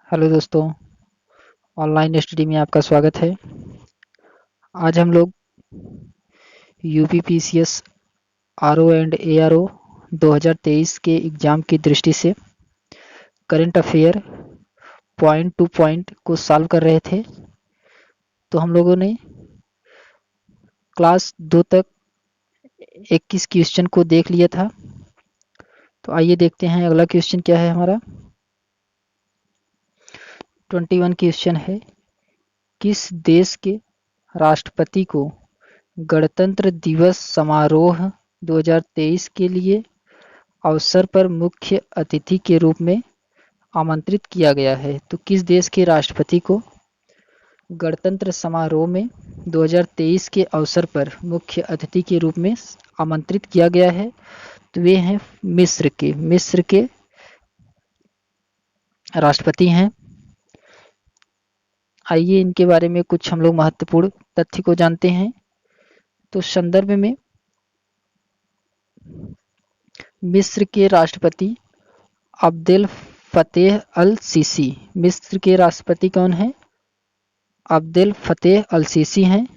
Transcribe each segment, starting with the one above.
Hello दोस्तों, online study में आपका स्वागत है। आज हम लोग यूपीपीसीएस आरओ एंड एआरओ 2023 के एग्ज़ाम की दृष्टि से current affair point two point को सॉल्व कर रहे थे। तो हम लोगों ने क्लास 2 तक 21 क्वेश्चन को देख लिया था। तो आइए देखते हैं अगला क्वेश्चन क्या है हमारा। 21 क्वेश्चन है, किस देश के राष्ट्रपति को गणतंत्र दिवस समारोह 2023 के लिए अवसर पर मुख्य अतिथि के रूप में आमंत्रित किया गया है? तो किस देश के राष्ट्रपति को गणतंत्र समारोह में 2023 के अवसर पर मुख्य अतिथि के रूप में आमंत्रित किया गया है? तो वे हैं मिस्र के राष्ट्रपति हैं। आइए इनके बारे में कुछ हम लोग महत्वपूर्ण तथ्य को जानते हैं। तो संदर्भ में मिस्र के राष्ट्रपति अब्देल फतेह अल सीसी। मिस्र के राष्ट्रपति कौन है? अब्देल फतेह अल सीसी हैं,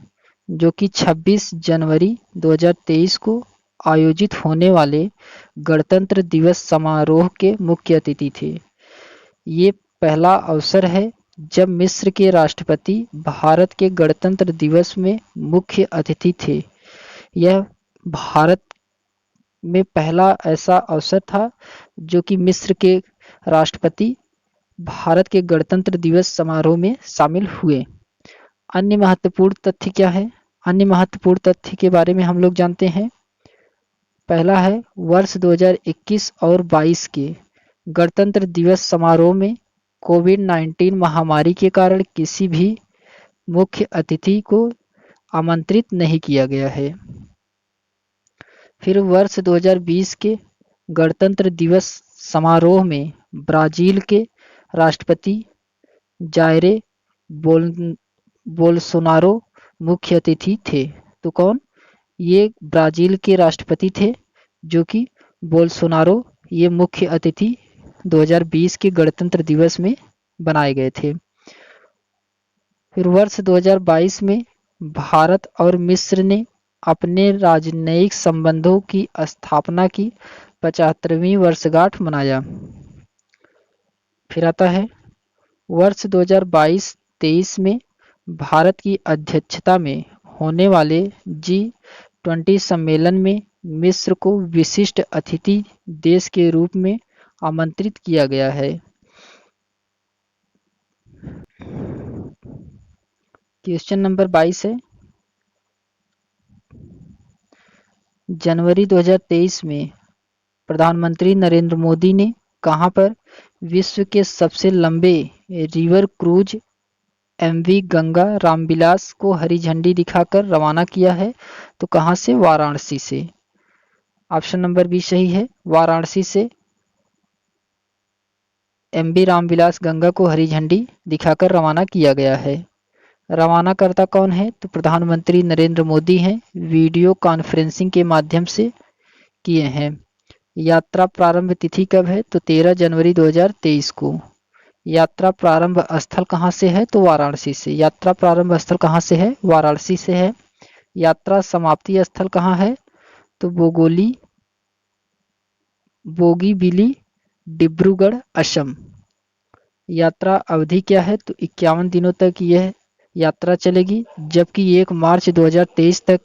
जो कि 26 जनवरी 2023 को आयोजित होने वाले गणतंत्र दिवस समारोह के मुख्य अतिथि थे। ये पहला अवसर है जब मिस्र के राष्ट्रपति भारत के गणतंत्र दिवस में मुख्य अतिथि थे। यह भारत में पहला ऐसा अवसर था जो कि मिस्र के राष्ट्रपति भारत के गणतंत्र दिवस समारोह में शामिल हुए। अन्य महत्वपूर्ण तथ्य क्या है? अन्य महत्वपूर्ण तथ्य के बारे में हम लोग जानते हैं। पहला है, वर्ष 2021 और 22 के गणतंत्र दिवस समारोह में कोविड-19 महामारी के कारण किसी भी मुख्य अतिथि को आमंत्रित नहीं किया गया है। फिर वर्ष 2020 के गणतंत्र दिवस समारोह में ब्राजील के राष्ट्रपति जायरे बोल्सोनारो मुख्य अतिथि थे। तो कौन? ये ब्राजील के राष्ट्रपति थे, जो कि बोल्सोनारो ये मुख्य अतिथि 2020 के गणतंत्र दिवस में बनाए गए थे। फिर वर्ष 2022 में भारत और मिस्र ने अपने राजनयिक संबंधों की स्थापना की 75वीं वर्षगांठ मनाया। फिर आता है, वर्ष 2022-23 में भारत की अध्यक्षता में होने वाले G20 सम्मेलन में मिस्र को विशिष्ट अतिथि देश के रूप में आमंत्रित किया गया है। क्वेश्चन नंबर 22 है, जनवरी 2023 में प्रधानमंत्री नरेंद्र मोदी ने कहां पर विश्व के सबसे लंबे river cruise MV Ganga Ramvilas को हरी झंडी दिखाकर रवाना किया है? तो कहां से? वाराणसी से। ऑप्शन नंबर बी सही है, वाराणसी से एमवी रामविलास गंगा को हरी झंडी दिखाकर रवाना किया गया है। रवाना करता कौन है? तो प्रधानमंत्री नरेंद्र मोदी हैं, वीडियो कॉन्फ्रेंसिंग के माध्यम से किए हैं। यात्रा प्रारंभ तिथि कब है? तो 13 जनवरी 2023 को। यात्रा प्रारंभ स्थल कहाँ से है? तो वाराणसी से। यात्रा प्रारंभ स्थल कहाँ से है? वाराणसी से है। यात्रा समाप्ति स्थल कहाँ है? तो बोगीबिली, डिब्रूगढ़, असम। यात्रा अवधि क्या है? तो 51 दिनों तक यह यात्रा चलेगी, जबकि 1 मार्च 2023 तक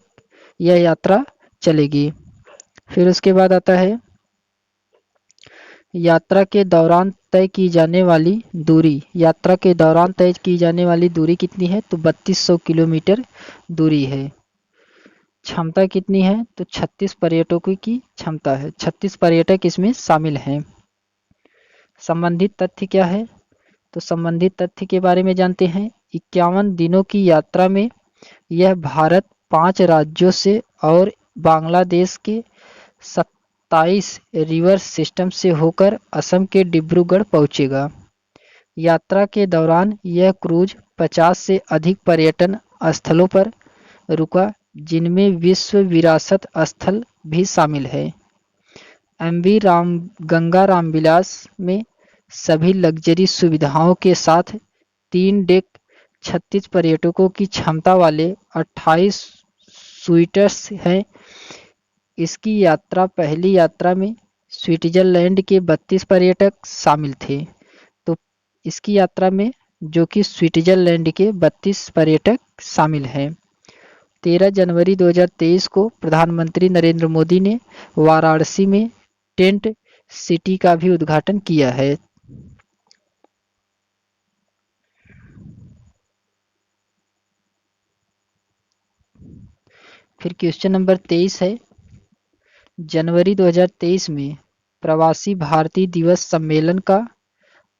यह यात्रा चलेगी। फिर उसके बाद आता है, यात्रा के दौरान तय की जाने वाली दूरी। यात्रा के दौरान तय की जाने वाली दूरी कितनी है? तो 3200 किलोमीटर दूरी है। क्षमता कितनी है? तो 36 पर्यटकों की क्षमता है। 36 पर्यटक इसमें शामिल हैं। संबंधित तथ्य क्या है? तो संबंधित तथ्य के बारे में जानते हैं। 51 दिनों की यात्रा में यह भारत 5 राज्यों से और बांग्लादेश के 27 रिवर सिस्टम से होकर असम के डिब्रूगढ़ पहुंचेगा। यात्रा के दौरान यह क्रूज 50 से अधिक पर्यटन स्थलों पर रुका, जिनमें विश्व विरासत स्थल भी शामिल है। एमवी गंगा रामविलास में सभी लग्जरी सुविधाओं के साथ 3 डेक 36 पर्यटकों की क्षमता वाले 28 स्वीटर्स हैं। इसकी यात्रा पहली यात्रा में स्विट्जरलैंड के 32 पर्यटक शामिल थे। तो इसकी यात्रा में जो कि स्विट्जरलैंड के 32 पर्यटक शामिल हैं। 13 जनवरी 2023 को प्रधानमंत्री नरेंद्र मोदी ने वाराणसी में टेंट सिटी का भी उद्घाटन किया है। फिर क्वेश्चन नंबर 23 है, जनवरी 2023 में प्रवासी भारतीय दिवस सम्मेलन का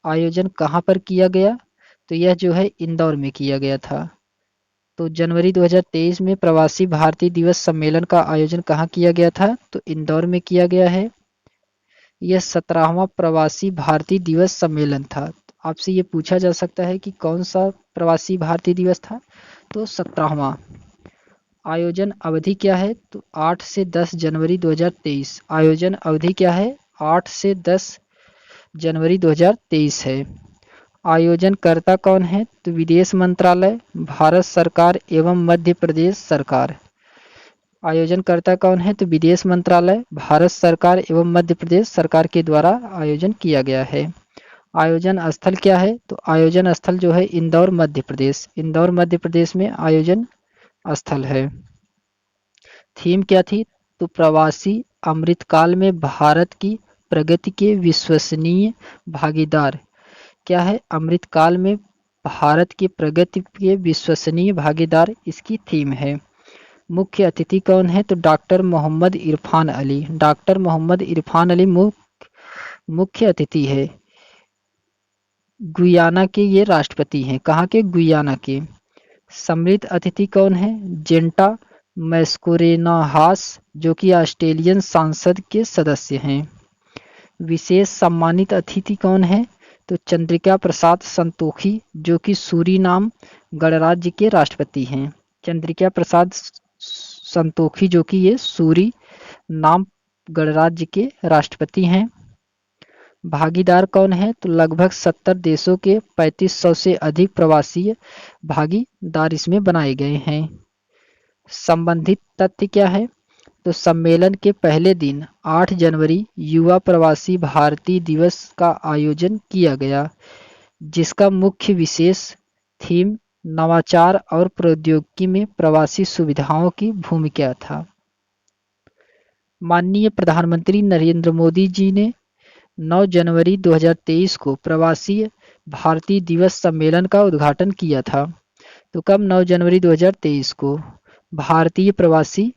आयोजन कहाँ पर किया गया? तो यह जो है इंदौर में किया गया था। तो जनवरी 2023 में प्रवासी भारतीय दिवस सम्मेलन का आयोजन कहाँ किया गया था? तो इंदौर में किया गया है। यह 17वां प्रवासी भारतीय दिवस सम्मेलन था। आपसे ये पूछा जा सकता है कि कौन सा प्रवासी भारतीय दिवस था? तो 17वां। आयोजन अवधि क्या है? तो 8 से 10 जनवरी 2023। आयोजन अवधि क्या है? 8 से 10 जनवरी 2023 है। आयोजनकर्ता कौन है? तो विदेश मंत्रालय, भारत सरकार एवं मध्य प्रदेश सरकार। आयोजनकर्ता कौन है? तो विदेश मंत्रालय, भारत सरकार एवं मध्य प्रदेश सरकार के द्वारा आयोजन किया गया है। आयोजन स्थल क्या है? तो आयोजन स्थल जो है इंदौर मध्य प्रदेश। इंदौर मध्य प्रदेश में आयोजन स्थल है। थीम क्या थी? तो प्रवासी अमृतकाल में भारत की प्रगति के विश्वसनीय भागीदार। क्या है? अमृतकाल में भारत की प्रगति के विश्वसनीय भागीदार इसकी थीम है। मुख्य अतिथि कौन है? तो डॉक्टर मोहम्मद इरफान अली। डॉक्टर मोहम्मद इरफान अली मुख्य अतिथि है। गुयाना के ये राष्ट्रपति हैं। कहाँ के? गुयाना के। सम्मिलित अतिथि कौन है? जेंटा मैस्कोरेनाहास, जो कि ऑस्ट्रेलियन संसद के सदस्य हैं। विशेष सम्मानित अतिथि कौन है? तो चंद्रिका प्रसाद संतोखी, जो कि सूरीनाम गणराज्य के राष्ट्रपति हैं। चंद्रिका प्रसाद संतोखी जो कि ये सूरीनाम गणराज्य के राष्ट्रपति हैं। भागीदार कौन है? तो लगभग 70 देशों के 3500 से अधिक प्रवासी भागीदार इसमें बनाए गए हैं। संबंधित तथ्य क्या है? तो सम्मेलन के पहले दिन 8 जनवरी युवा प्रवासी भारतीय दिवस का आयोजन किया गया, जिसका मुख्य विशेष थीम नवाचार और प्रौद्योगिकी में प्रवासी सुविधाओं की भूमिका था। माननीय प्रधानमंत्री नरेंद्र मोदी जी ने 9 जनवरी 2023 को प्रवासी भारतीय दिवस सम्मेलन का उद्घाटन किया था। तो कब? 9 जनवरी 2023 को भारतीय प्रवासी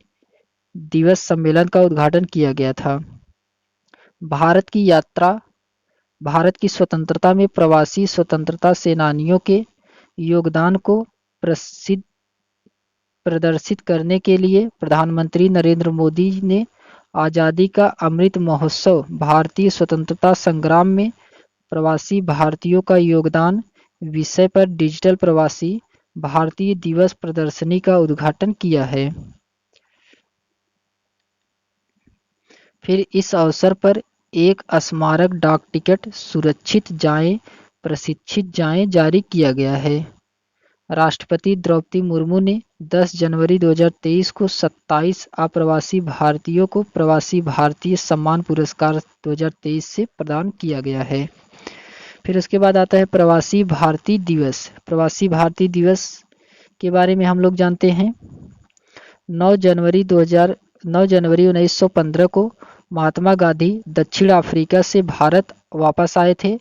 दिवस सम्मेलन का उद्घाटन किया गया था। भारत की यात्रा, भारत की स्वतंत्रता में प्रवासी स्वतंत्रता सेनानियों के योगदान को प्रदर्शित करने के लिए प्रधानमंत्री नरेंद्र मोदी ने आज़ादी का अमृत महोत्सव भारतीय स्वतंत्रता संग्राम में प्रवासी भारतीयों का योगदान विषय पर डिजिटल प्रवासी भारतीय दिवस प्रदर्शनी का उद्घाटन किया है। फिर इस अवसर पर एक स्मारक डाक टिकट सुरक्षित जाएं प्रशिक्षित जाएं जारी किया गया है। राष्ट्रपति द्रौपदी मुर्मू ने 10 जनवरी 2023 को 27 अप्रवासी भारतीयों को प्रवासी भारतीय सम्मान पुरस्कार 2023 से प्रदान किया गया है। फिर उसके बाद आता है प्रवासी भारतीय दिवस। प्रवासी भारतीय दिवस के बारे में हम लोग जानते हैं। 9 जनवरी 1915 को महात्मा गांधी दक्षिण अफ्रीका से भारत वापस आए थे।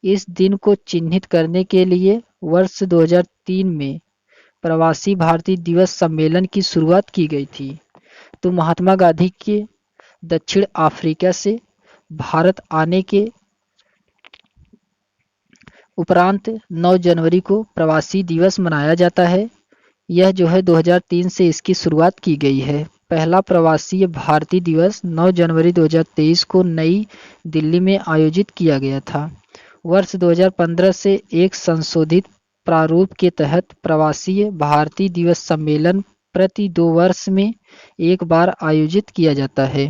इस दिन को चिन्हित करने के लिए वर्ष 2003 में प्रवासी भारतीय दिवस सम्मेलन की शुरुआत की गई थी। तो महात्मा गांधी के दक्षिण अफ्रीका से भारत आने के उपरांत 9 जनवरी को प्रवासी दिवस मनाया जाता है। यह जो है 2003 से इसकी शुरुआत की गई है। पहला प्रवासी भारतीय दिवस 9 जनवरी 2023 को नई दिल्ली में आयोजित किया गया था। वर्ष 2015 से एक संशोधित प्रारूप के तहत प्रवासी भारतीय दिवस सम्मेलन प्रति 2 वर्ष में एक बार आयोजित किया जाता है।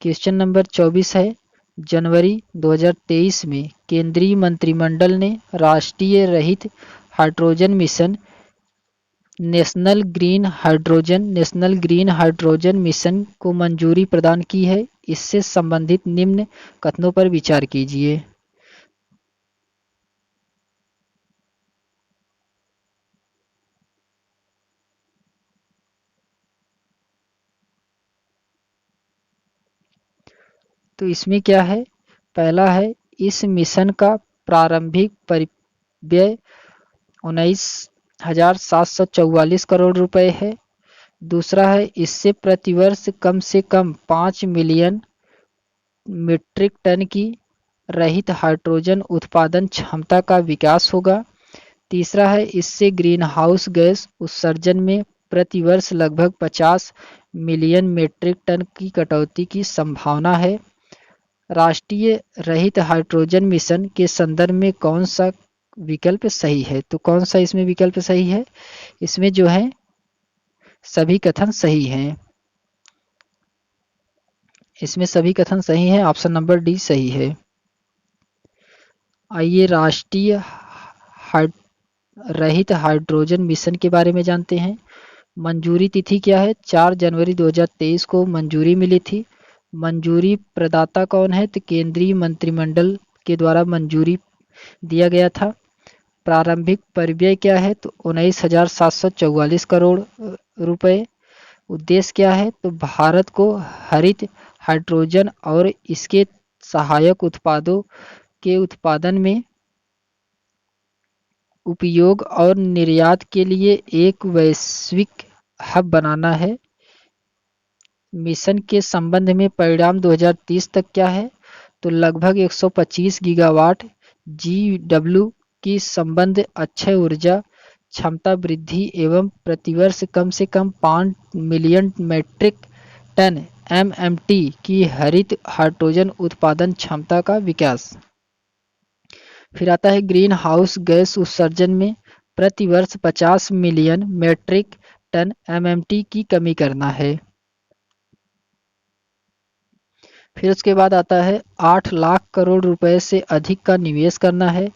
क्वेश्चन नंबर 24 है, जनवरी 2023 में केंद्रीय मंत्रिमंडल ने राष्ट्रीय रहित hydrogen mission national green hydrogen mission को मंजूरी प्रदान की है। इससे संबंधित निम्न कथनों पर विचार कीजिए। तो इसमें क्या है, पहला है इस मिशन का प्रारंभिक परिव्यय 19,744 करोड़ रुपए है। दूसरा है इससे प्रतिवर्ष कम से कम 5 मिलियन मीट्रिक टन की रहित हाइड्रोजन उत्पादन क्षमता का विकास होगा। तीसरा है इससे ग्रीन हाउस गैस उत्सर्जन में प्रतिवर्ष लगभग 50 मिलियन मीट्रिक टन की कटौती की संभावना है। राष्ट्रीय रहित हाइड्रोजन मिशन के संदर्भ में कौन सा विकल्प सही है? तो कौन सा इसमें विकल्प सही है? इसमें जो है सभी कथन सही हैं। इसमें सभी कथन सही हैं, ऑप्शन नंबर डी सही है। आइए राष्ट्रीय रहित हाइड्रोजन मिशन के बारे में जानते हैं। मंजूरी तिथि क्या है? 4 जनवरी 2023 को मंजूरी मिली थी। मंजूरी प्रदाता कौन है? तो केंद्रीय मंत्रिमंडल के द्वारा मंजूरी दिया गया था। प्रारंभिक परिव्यय क्या है? तो 19,744 करोड़ रुपए। उद्देश्य क्या है? तो भारत को हरित हाइड्रोजन और इसके सहायक उत्पादों के उत्पादन में उपयोग और निर्यात के लिए एक वैश्विक हब बनाना है। मिशन के संबंध में परिणाम 2030 तक क्या है? तो लगभग 125 गीगावाट GW की संबंध अक्षय ऊर्जा क्षमता वृद्धि एवं प्रतिवर्ष कम से कम 5 मिलियन मीट्रिक टन MMT की हरित हाइड्रोजन उत्पादन क्षमता का विकास। फिर आता है ग्रीन हाउस गैस उत्सर्जन में प्रतिवर्ष 50 मिलियन मीट्रिक टन MMT की कमी करना है। फिर उसके बाद आता है 8 लाख करोड़ रुपए से अधिक का निवेश करना है।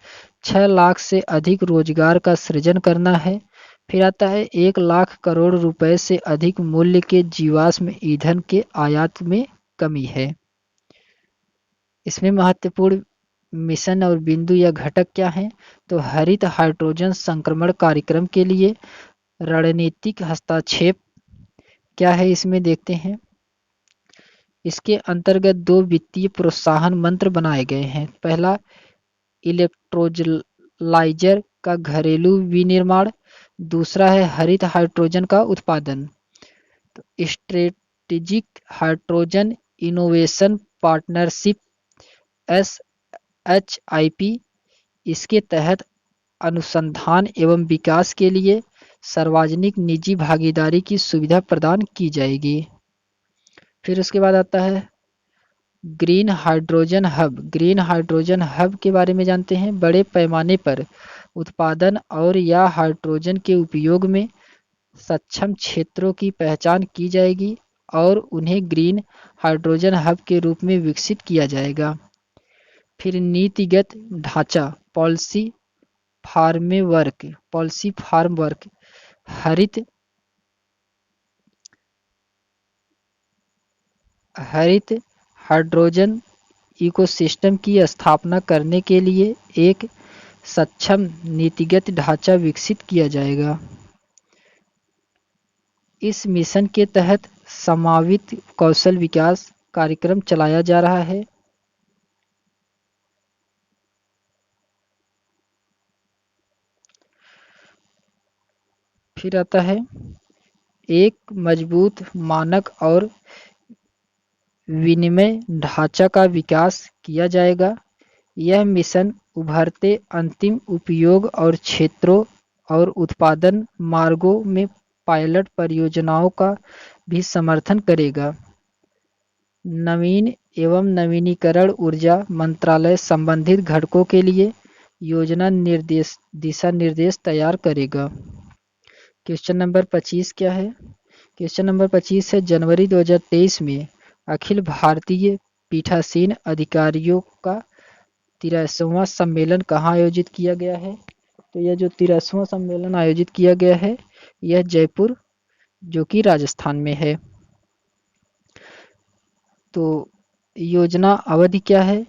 6 लाख से अधिक रोजगार का सृजन करना है। फिर आता है 1 लाख करोड़ रुपए से अधिक मूल्य के जीवाश्म ईंधन के आयात में कमी है। इसमें महत्वपूर्ण मिशन और बिंदु या घटक क्या हैं? तो हरित हाइड्रोजन संक्रमण कार्यक्रम के लिए रणनीतिक हस्तक्षेप क्या है, इसमें देखते हैं। इसके अंतर्गत 2 वित्तीय प्रोत्साहन मंत्र बनाए गए हैं। पहला, इलेक्ट्रोलाइजर का घरेलू विनिर्माण। दूसरा है हरित हाइड्रोजन का उत्पादन। तो strategic hydrogen innovation partnership SHIP, इसके तहत अनुसंधान एवं विकास के लिए सार्वजनिक निजी भागीदारी की सुविधा प्रदान की जाएगी। फिर उसके बाद आता है green hydrogen hub. Green hydrogen hub के बारे में जानते हैं। बड़े पैमाने पर उत्पादन और या हाइड्रोजन के उपयोग में सक्षम क्षेत्रों की पहचान की जाएगी और उन्हें ग्रीन हाइड्रोजन हब के रूप में विकसित किया जाएगा। फिर नीतिगत ढांचा पॉलिसी फार्मवर्क हरित हाइड्रोजन इकोसिस्टम की स्थापना करने के लिए एक सक्षम नीतिगत ढांचा विकसित किया जाएगा। इस मिशन के तहत समावित कौशल विकास कार्यक्रम चलाया जा रहा है। फिर आता है एक मजबूत मानक और विनिमय ढांचा का विकास किया जाएगा। यह मिशन उभरते अंतिम उपयोग और क्षेत्रों और उत्पादन मार्गों में पायलट परियोजनाओं का भी समर्थन करेगा। नवीन एवं नवीनीकरण ऊर्जा मंत्रालय संबंधित घटकों के लिए योजना दिशा निर्देश तैयार करेगा। क्वेश्चन नंबर 25 क्या है? क्वेश्चन नंबर 25 है जनवरी 2023 में अखिल भारतीय पीठासीन अधिकारियों का 83वां सम्मेलन कहाँ आयोजित किया गया है? तो यह जो 83वां सम्मेलन आयोजित किया गया है, यह जयपुर जो कि राजस्थान में है। तो योजना अवधि क्या है?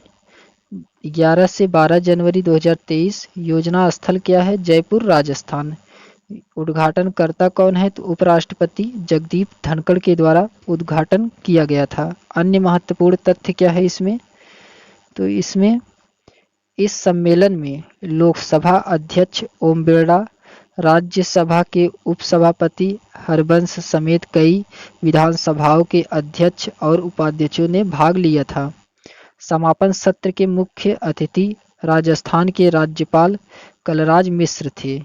11 से 12 जनवरी 2023। योजना स्थल क्या है? जयपुर राजस्थान। उद्घाटनकर्ता कौन है? तो उपराष्ट्रपति जगदीप धनखड़ के द्वारा उद्घाटन किया गया था। अन्य महत्वपूर्ण तथ्य क्या है इसमें? तो इसमें इस सम्मेलन में लोकसभा अध्यक्ष ओम बिरला, राज्यसभा के उपसभापति हरबंश समेत कई विधानसभाओं के अध्यक्ष और उपाध्यक्षों ने भाग लिया था। समापन सत्र के मुख्य अतिथि राजस्थान के राज्यपाल कलराज मिश्र थे।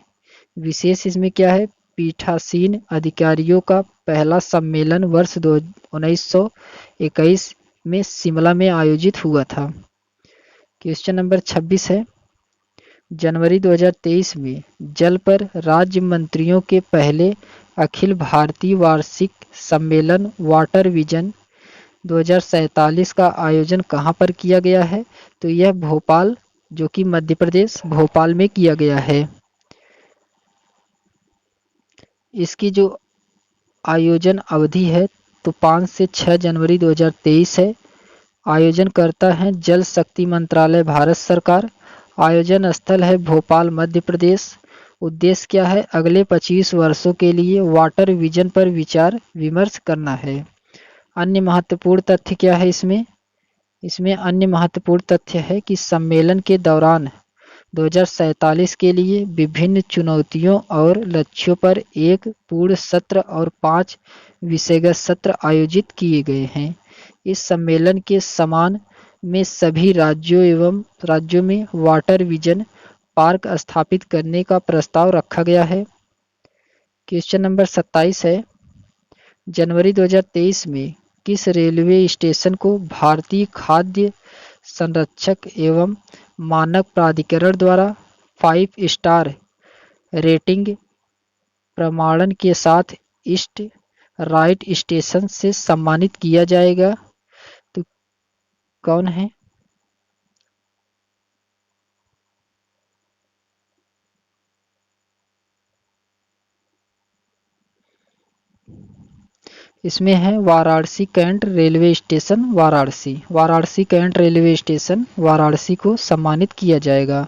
विशेष इसमें क्या है? पीठासीन अधिकारियों का पहला सम्मेलन वर्ष 1921 में शिमला में आयोजित हुआ था। क्वेश्चन नंबर 26 है, जनवरी 2023 में जल पर राज्य मंत्रियों के पहले अखिल भारतीय वार्षिक सम्मेलन वाटर विजन 2047 का आयोजन कहाँ पर किया गया है? तो यह भोपाल जो कि मध्य प्रदेश भोपाल में किया गया है। इसकी जो आयोजन अवधि है तो 5 से 6 जनवरी 2023 है। आयोजनकर्ता हैं जल शक्ति मंत्रालय भारत सरकार। आयोजन स्थल है भोपाल मध्य प्रदेश। उद्देश्य क्या है? अगले 25 वर्षों के लिए वाटर विजन पर विचार विमर्श करना है। अन्य महत्वपूर्ण तथ्य क्या है इसमें? इसमें अन्य महत्वपूर्ण तथ्य है कि सम्मेलन के दौरान 2047 के लिए विभिन्न चुनौतियों और लक्ष्यों पर एक पूर्ण सत्र और 5 विषयगत सत्र आयोजित किए गए हैं। इस सम्मेलन के सम्मान में सभी राज्यों में वाटर विजन पार्क स्थापित करने का प्रस्ताव रखा गया है। क्वेश्चन नंबर 27 है, जनवरी 2023 में किस रेलवे स्टेशन को भारतीय खाद्य संरक्षक एवं मानक प्राधिकरण द्वारा 5 स्टार रेटिंग प्रमाणन के साथ ईस्ट राइट स्टेशन से सम्मानित किया जाएगा? तो कौन है? इसमें है Varanasi cantt railway station Varanasi cantt railway station Varanasi को सम्मानित किया जाएगा।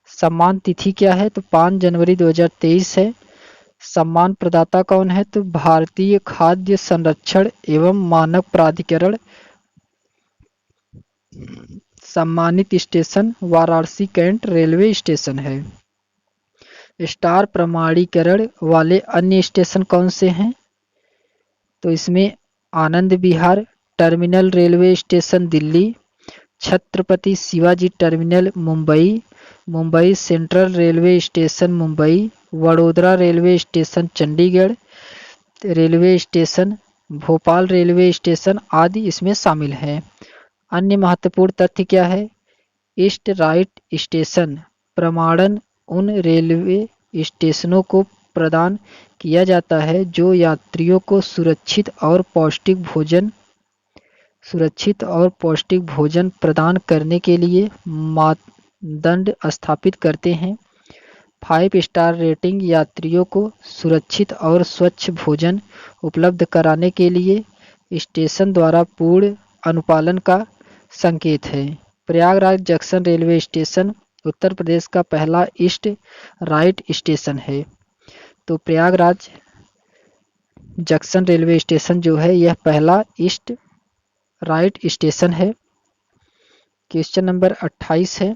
सम्मान तिथि क्या है? तो 5 जनवरी 2023 है। सम्मान प्रदाता कौन है? तो भारतीय खाद्य संरक्षण एवं मानक प्राधिकरण। सम्मानित station Varanasi cantt railway station है। स्टार प्रमाणीकरण वाले अन्य स्टेशन कौन से हैं? तो इसमें Anand Vihar terminal railway station Delhi, Chhatrapati Shivaji terminal Mumbai, Mumbai central railway station Mumbai, Vadodara railway station Chandigarh railway station, Bhopal railway station आदि इसमें शामिल हैं। अन्य महत्वपूर्ण तथ्य क्या है? ईस्ट राइट स्टेशन प्रमाणन उन रेलवे स्टेशनों को प्रदान किया जाता है जो यात्रियों को सुरक्षित और पौष्टिक भोजन प्रदान करने के लिए मानदंड स्थापित करते हैं। 5 स्टार रेटिंग यात्रियों को सुरक्षित और स्वच्छ भोजन उपलब्ध कराने के लिए स्टेशन द्वारा पूर्ण अनुपालन का संकेत है। Prayagraj junction railway station Uttar Pradesh का पहला ईस्ट राइट स्टेशन है। तो प्रयागराज जंक्शन रेलवे स्टेशन जो है यह पहला ईस्ट राइट स्टेशन है। क्वेश्चन नंबर 28 है,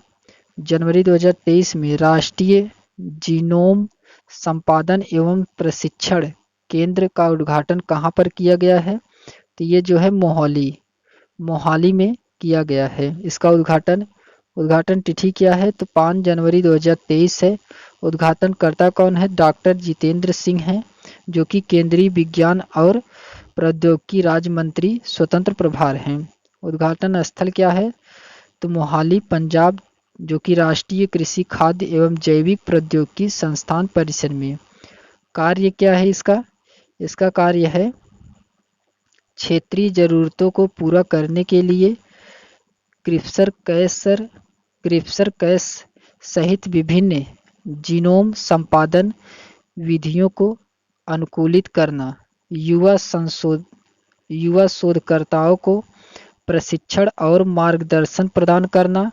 जनवरी 2023 में राष्ट्रीय जीनोम संपादन एवं प्रशिक्षण केंद्र का उद्घाटन कहाँ पर किया गया है? तो ये जो है मोहाली में किया गया है। इसका उद्घाटन तिथि क्या है? तो 5 जनवरी 2023 है। उद्घाटनकर्ता कौन है? डॉक्टर जितेंद्र सिंह हैं जो कि केंद्रीय विज्ञान और प्रौद्योगिकी राज्य मंत्री स्वतंत्र प्रभार हैं। उद्घाटन स्थल क्या है? तो मोहाली पंजाब जो कि राष्ट्रीय कृषि खाद्य एवं जैविक प्रौद्योगिकी संस्थान परिसर में। कार्य क्या है इसका? इसका कार्य है क्षेत्रीय ज़रूरतों को पूरा करने के लिए क्रिप्सर-कैस सहित विभिन्न जीनोम संपादन विधियों को अनुकूलित करना, युवा शोधकर्ताओं को प्रशिक्षण और मार्गदर्शन प्रदान करना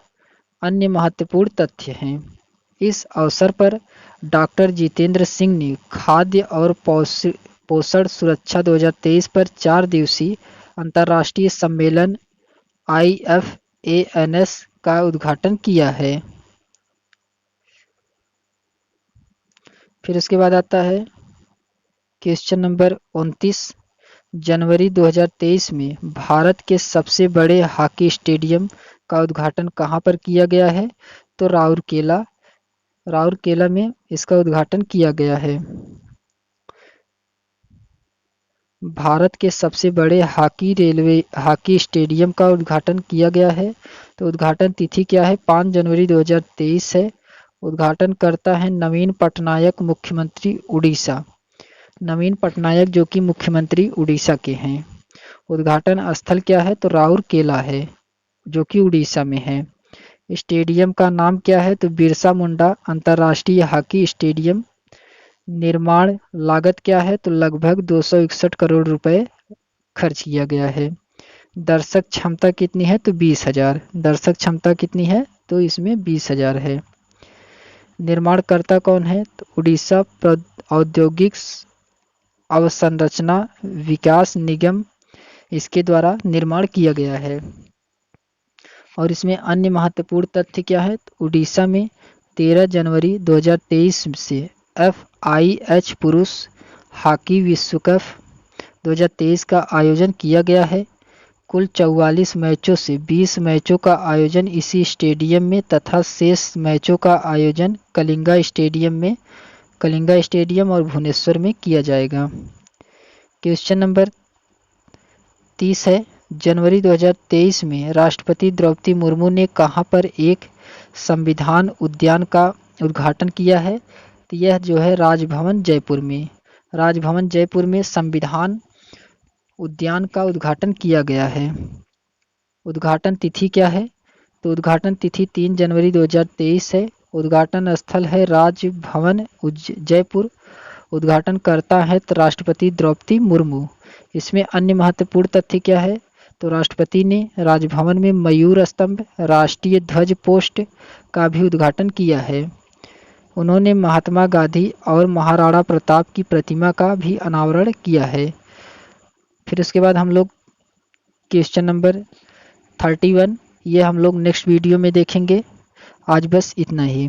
अन्य महत्वपूर्ण तथ्य हैं। इस अवसर पर डॉक्टर जितेंद्र सिंह ने खाद्य और पोषण सुरक्षा 2023 पर 4 दिवसीय अंतर्राष्ट्रीय सम्मेलन IFANS का उद्घाटन किया है। फिर उसके बाद आता है क्वेश्चन नंबर 29। जनवरी 2023 में भारत के सबसे बड़े हॉकी स्टेडियम का उद्घाटन कहाँ पर किया गया है? तो राउरकेला में इसका उद्घाटन किया गया है। भारत के सबसे बड़े हॉकी स्टेडियम का उद्घाटन किया गया है। तो उद्घाटन तिथि क्या है? 5 जनवरी 2023 है। उद्घाटन करता है नवीन पटनायक, मुख्यमंत्री उड़ीसा। नवीन पटनायक जो कि मुख्यमंत्री उड़ीसा के हैं। उद्घाटन स्थल क्या है? तो राउरकेला है, जो कि उड़ीसा में है। स्टेडियम का नाम क्या है? तो बिरसा मुंडा अंतर्राष्ट्रीय हॉकी स्टेडियम। निर्माण लागत क्या है? तो लगभग 261 करोड़ रुपए खर्च किया गया है। दर्शक क्षमता कितनी है? तो 20,000। दर्शक क्षमता कितनी है? तो इसमें 20,000 है। निर्माणकर्ता कौन है? तो उड़ीसा औद्योगिक अवसंरचना विकास निगम, इसके द्वारा निर्माण किया गया है। और इसमें अन्य महत्वपूर्ण तथ्य क्या है? तो उड़ीसा में 13 जनवरी 2023 से FIH पुरुष हॉकी विश्व कप 2023 का आयोजन किया गया है। कुल 44 मैचों से 20 मैचों का आयोजन इसी स्टेडियम में तथा शेष मैचों का आयोजन कलिंगा स्टेडियम और भुवनेश्वर में किया जाएगा। क्वेश्चन नंबर 30 है। जनवरी 2023 में राष्ट्रपति द्रौपदी मुर्मू ने कहां पर एक संविधान उद्यान का उद्घाटन किया है? तो यह जो है राजभवन जयपुर में संविधान उद्यान का उद्घाटन किया गया है। उद्घाटन तिथि क्या है? तो उद्घाटन तिथि 3 जनवरी 2023 है। उद्घाटन स्थल है राजभवन जयपुर। उद्घाटन करता है तो राष्ट्रपति द्रौपदी मुर्मू। इसमें अन्य महत्वपूर्ण तथ्य क्या है? तो राष्ट्रपति ने राजभवन में मयूर स्तंभ, राष्ट्रीय ध्वज पोस्ट का भी उद्घाटन किया है। उन्होंने महात्मा गांधी और महाराणा प्रताप की प्रतिमा का भी अनावरण किया है। फिर उसके बाद हम लोग क्वेश्चन नंबर 31, ये हम लोग नेक्स्ट वीडियो में देखेंगे। आज बस इतना ही।